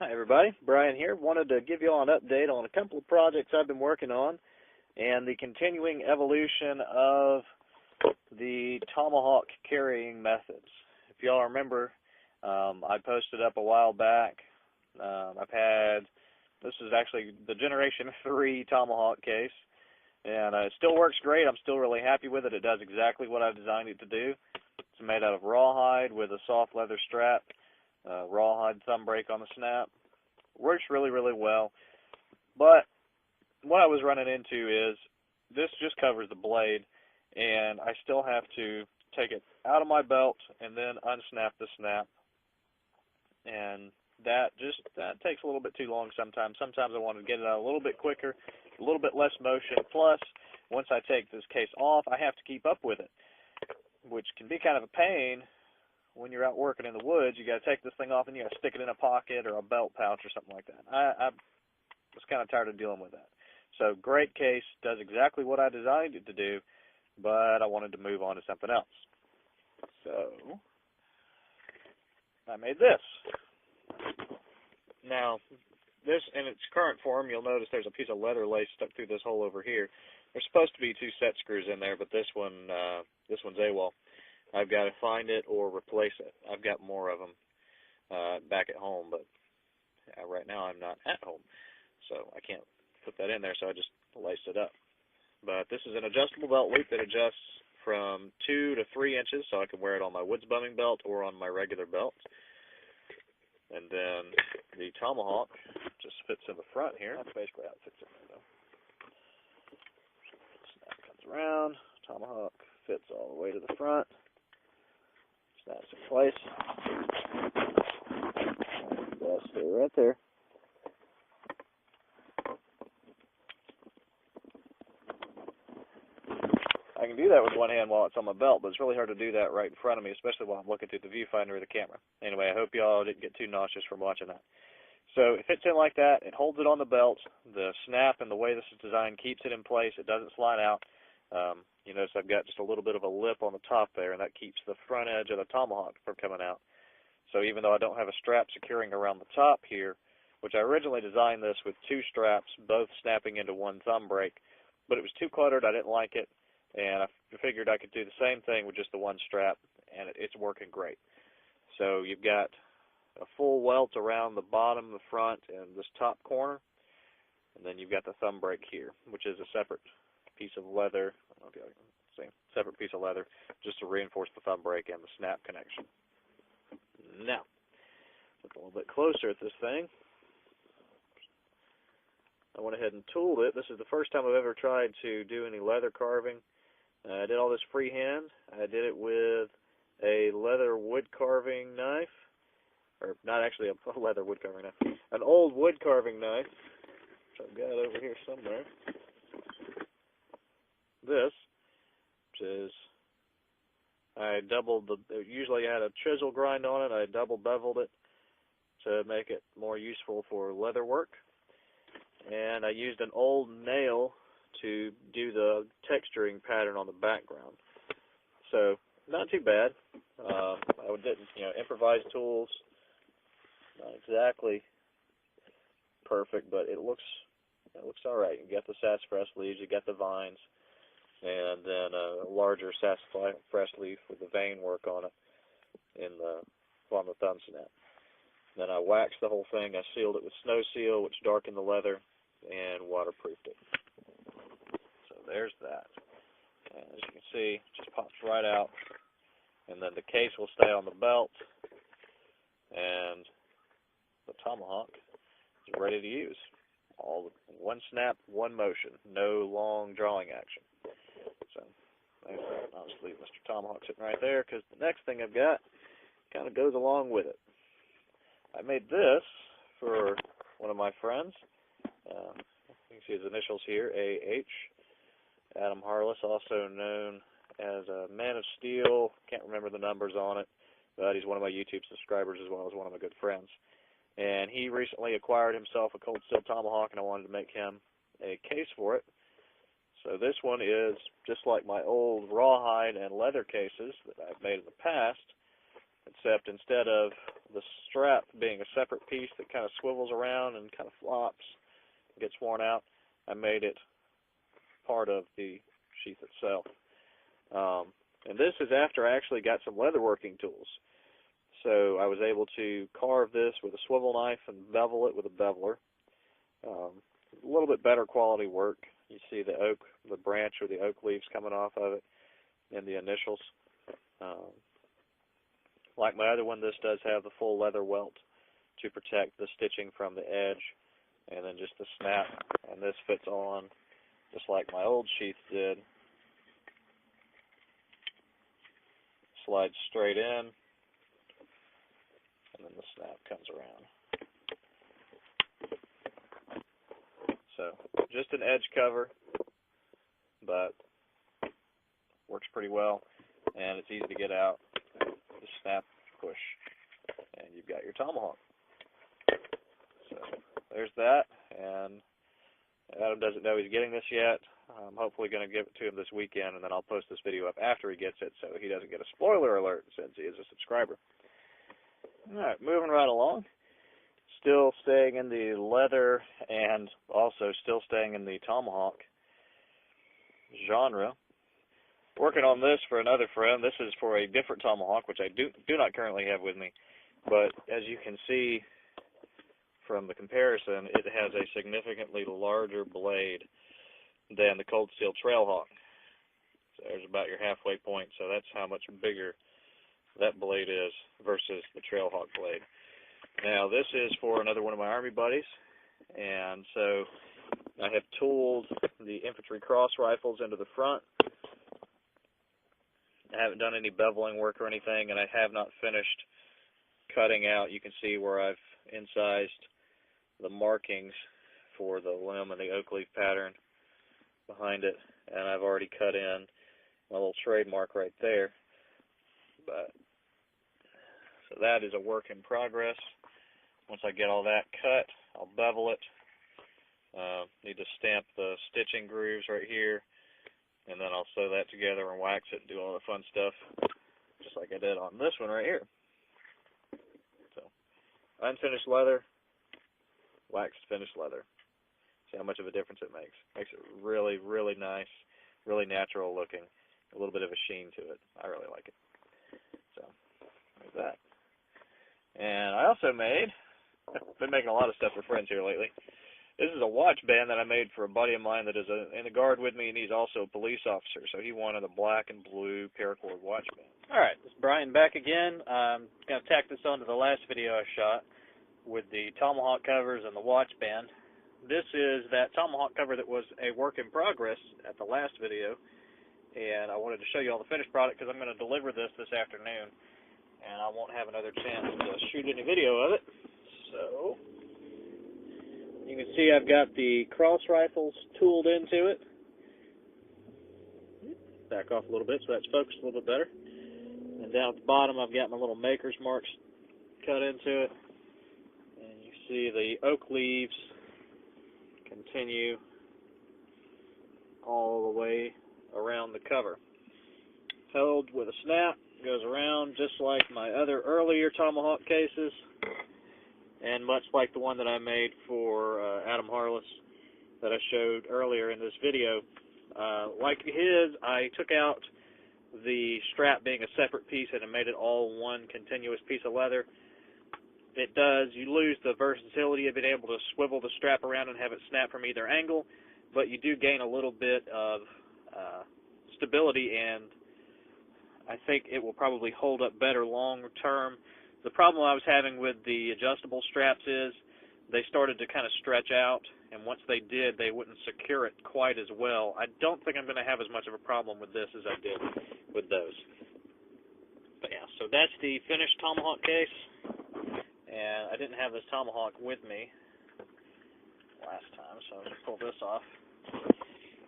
Hi everybody, Brian here. Wanted to give you all an update on a couple of projects I've been working on and the continuing evolution of the Tomahawk carrying methods. If y'all remember, I posted up a while back. This is actually the Generation 3 Tomahawk case, and it still works great. I'm still really happy with it. It does exactly what I designed it to do. It's made out of rawhide with a soft leather strap. Rawhide thumb brake on the snap. Works really, really well. But what I was running into is this just covers the blade, and I still have to take it out of my belt and then unsnap the snap. And that takes a little bit too long sometimes. Sometimes I want to get it out a little bit quicker, a little bit less motion. Plus, once I take this case off, I have to keep up with it, which can be kind of a pain. When you're out working in the woods, you got to take this thing off and you got to stick it in a pocket or a belt pouch or something like that. I was kind of tired of dealing with that. So great case, does exactly what I designed it to do, but I wanted to move on to something else. So I made this. Now, this in its current form, you'll notice there's a piece of leather lace stuck through this hole over here. There's supposed to be 2 set screws in there, but this one's AWOL. I've got to find it or replace it. I've got more of them back at home, but right now I'm not at home, so I can't put that in there, so I just laced it up. But this is an adjustable belt loop that adjusts from 2 to 3 inches, so I can wear it on my woods bumming belt or on my regular belt. And then the Tomahawk just fits in the front here. That's basically how it fits in there, though. Snap comes around. Tomahawk fits all the way to the front. Snaps in place. That'll stay right there. I can do that with one hand while it's on my belt, but it's really hard to do that right in front of me, especially while I'm looking through the viewfinder of the camera. Anyway, I hope y'all didn't get too nauseous from watching that. So it fits in like that. It holds it on the belt. The snap and the way this is designed keeps it in place. It doesn't slide out. You notice I've got just a little bit of a lip on the top there, and that keeps the front edge of the Tomahawk from coming out. So even though I don't have a strap securing around the top here, which I originally designed this with 2 straps, both snapping into one thumb brake, but it was too cluttered, I didn't like it, and I figured I could do the same thing with just the one strap, and it's working great. So you've got a full welt around the bottom, the front, and this top corner, and then you've got the thumb brake here, which is a separate piece of leather. I don't know if you can see, separate piece of leather just to reinforce the thumb brake and the snap connection. Now, look a little bit closer at this thing. I went ahead and tooled it. This is the first time I've ever tried to do any leather carving. I did all this freehand. I did it with a leather wood carving knife, or not actually a leather wood carving knife, an old wood carving knife, which I've got over here somewhere. This, which is, usually I had a chisel grind on it. I double beveled it to make it more useful for leather work. And I used an old nail to do the texturing pattern on the background. So, not too bad. I didn't, improvise tools. Not exactly perfect, but it looks all right. You got the sassafras leaves, you got the vines, and then a larger sassafras leaf with the vein work on it on the thumb snap. Then I waxed the whole thing. I sealed it with snow seal, which darkened the leather, and waterproofed it. So there's that. And as you can see, it just pops right out. And then the case will stay on the belt, and the Tomahawk is ready to use. All one snap, one motion, no long drawing action. So I'll just leave Mr. Tomahawk sitting right there, because the next thing I've got kind of goes along with it. I made this for one of my friends. You can see his initials here, A.H. Adam Harless, also known as Man of Steel. Can't remember the numbers on it, but he's one of my YouTube subscribers as well as one of my good friends. And he recently acquired himself a cold steel Tomahawk, and I wanted to make him a case for it. So this one is just like my old rawhide and leather cases that I've made in the past, except instead of the strap being a separate piece that kind of swivels around and kind of flops, gets worn out, I made it part of the sheath itself. And this is after I actually got some leatherworking tools. So I was able to carve this with a swivel knife and bevel it with a beveler. A little bit better quality work. You see the oak, the branch or the oak leaves coming off of it in the initials. Like my other one, this does have the full leather welt to protect the stitching from the edge, and then just the snap, and this fits on just like my old sheath did. Slides straight in, and then the snap comes around. So, just an edge cover, but works pretty well, and it's easy to get out. Just snap, push, and you've got your Tomahawk. So, there's that, and Adam doesn't know he's getting this yet. I'm hopefully going to give it to him this weekend, and then I'll post this video up after he gets it so he doesn't get a spoiler alert since he is a subscriber. Alright, moving right along. Still staying in the leather and also still staying in the Tomahawk genre. Working on this for another friend. This is for a different Tomahawk, which I do not currently have with me. But as you can see from the comparison, it has a significantly larger blade than the Cold Steel Trailhawk. So there's about your halfway point. So that's how much bigger that blade is versus the Trailhawk blade. Now this is for another one of my Army buddies, and so I have tooled the infantry cross rifles into the front. I haven't done any beveling work or anything, and I have not finished cutting out. You can see where I've incised the markings for the limb and the oak leaf pattern behind it, and I've already cut in my little trademark right there. But so that is a work in progress. Once I get all that cut, I'll bevel it. Need to stamp the stitching grooves right here, and then I'll sew that together and wax it and do all the fun stuff, just like I did on this one right here. So, unfinished leather, waxed finished leather. See how much of a difference it makes. Makes it really, really nice, really natural looking, a little bit of a sheen to it. I really like it. So, there's that. And I also made, I've been making a lot of stuff for friends here lately. This is a watch band that I made for a buddy of mine that is in the Guard with me, and he's also a police officer, so he wanted a black and blue paracord watch band. Alright, this is Brian back again. I'm going to tack this onto the last video I shot with the Tomahawk covers and the watch band. This is that Tomahawk cover that was a work in progress at the last video, and I wanted to show you all the finished product because I'm going to deliver this afternoon, and I won't have another chance to shoot any video of it. So, you can see I've got the cross rifles tooled into it. Back off a little bit so that's focused a little bit better. And down at the bottom I've got my little maker's marks cut into it. And you see the oak leaves continue all the way around the cover. Held with a snap, goes around just like my other earlier Tomahawk cases. And much like the one that I made for Adam Harless that I showed earlier in this video, like his, I took out the strap being a separate piece and I made it all one continuous piece of leather. It does, you lose the versatility of being able to swivel the strap around and have it snap from either angle, but you do gain a little bit of stability, and I think it will probably hold up better long term. The problem I was having with the adjustable straps is they started to kind of stretch out, and once they did, they wouldn't secure it quite as well. I don't think I'm going to have as much of a problem with this as I did with those. But yeah, so that's the finished Tomahawk case, and I didn't have this Tomahawk with me last time, so I'll just pull this off.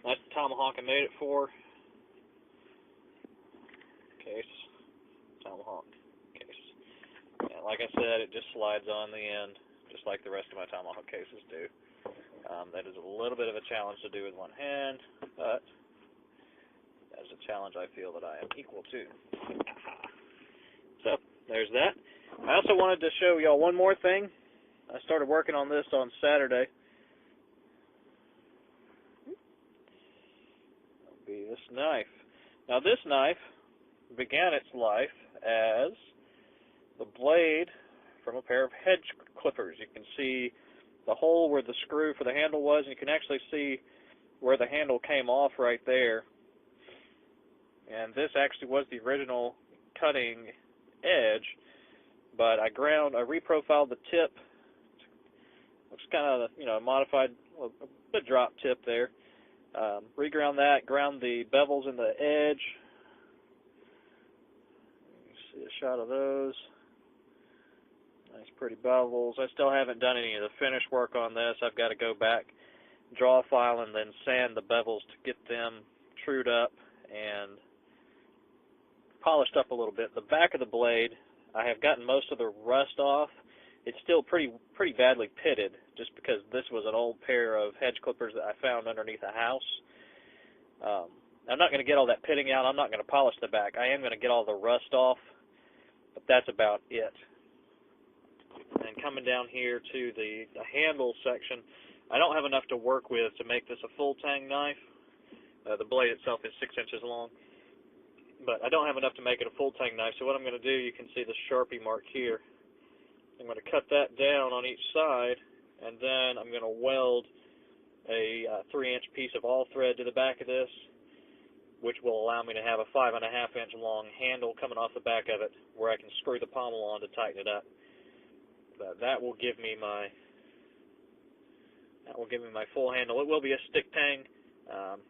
That's the Tomahawk I made it for. Case, Tomahawk. And like I said, it just slides on the end, just like the rest of my Tomahawk cases do. That is a little bit of a challenge to do with one hand, but that is a challenge I feel that I am equal to. So, there's that. I also wanted to show y'all one more thing. I started working on this on Saturday. That'll be this knife. Now this knife began its life as the blade from a pair of Hedge clippers. You can see the hole where the screw for the handle was, and you can actually see where the handle came off right there. And this actually was the original cutting edge, but I reprofiled the tip. Looks kind of, a modified, a bit drop tip there. Reground that, ground the bevels in the edge. You see a shot of those. Nice pretty bevels. I still haven't done any of the finish work on this. I've got to go back, draw a file, and then sand the bevels to get them trued up and polished up a little bit. The back of the blade, I have gotten most of the rust off. It's still pretty badly pitted, just because this was an old pair of Hedge clippers that I found underneath a house. I'm not going to get all that pitting out. I'm not going to polish the back. I am going to get all the rust off, but that's about it. And coming down here to the handle section, I don't have enough to work with to make this a full tang knife. The blade itself is 6 inches long, but I don't have enough to make it a full tang knife. So what I'm going to do, you can see the Sharpie mark here. I'm going to cut that down on each side, and then I'm going to weld a 3-inch piece of all thread to the back of this, which will allow me to have a 5.5-inch long handle coming off the back of it, where I can screw the pommel on to tighten it up. That will give me my full handle. It will be a stick tang.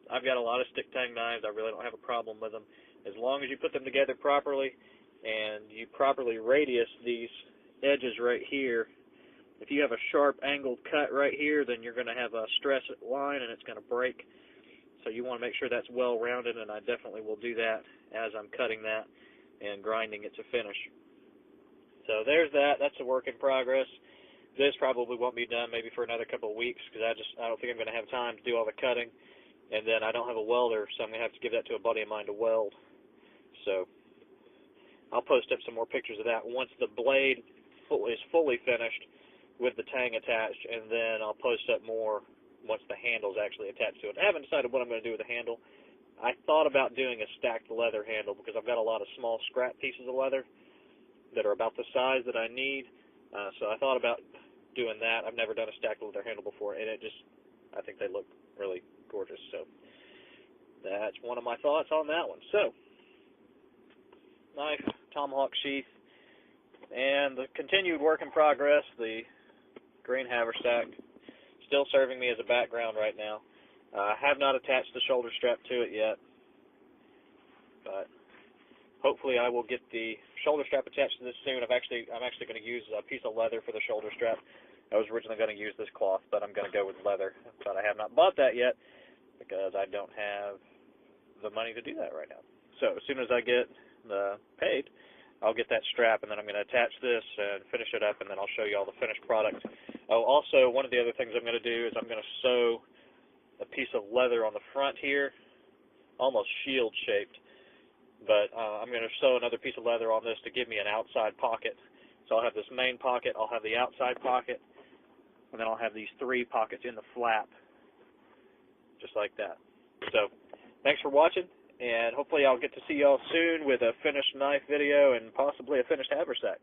I've got a lot of stick tang knives. I really don't have a problem with them, as long as you put them together properly and you properly radius these edges right here. If you have a sharp angled cut right here, then you're going to have a stress line and it's going to break. So you want to make sure that's well rounded, and I definitely will do that as I'm cutting that and grinding it to finish. So there's that. That's a work in progress. This probably won't be done maybe for another couple of weeks, because I don't think I'm going to have time to do all the cutting, and then I don't have a welder, so I'm going to have to give that to a buddy of mine to weld. So I'll post up some more pictures of that once the blade is fully finished with the tang attached, and then I'll post up more once the handle's actually attached to it. I haven't decided what I'm going to do with the handle. I thought about doing a stacked leather handle, because I've got a lot of small scrap pieces of leather that are about the size that I need. So I thought about doing that. I've never done a stacked leather handle before, and I think they look really gorgeous. So that's one of my thoughts on that one. So, knife, Tomahawk sheath, and the continued work in progress, the green haversack, still serving me as a background right now. I have not attached the shoulder strap to it yet, but hopefully I will get the shoulder strap attached to this soon. I'm actually going to use a piece of leather for the shoulder strap. I was originally going to use this cloth, but I'm going to go with leather. But I have not bought that yet, because I don't have the money to do that right now. So as soon as I get paid, I'll get that strap, and then I'm going to attach this and finish it up, and then I'll show you all the finished product. Oh, also, one of the other things I'm going to do is I'm going to sew a piece of leather on the front here, almost shield-shaped, but I'm going to sew another piece of leather on this to give me an outside pocket. So I'll have this main pocket, I'll have the outside pocket, and then I'll have these 3 pockets in the flap, just like that. So, thanks for watching. And hopefully I'll get to see y'all soon with a finished knife video and possibly a finished haversack.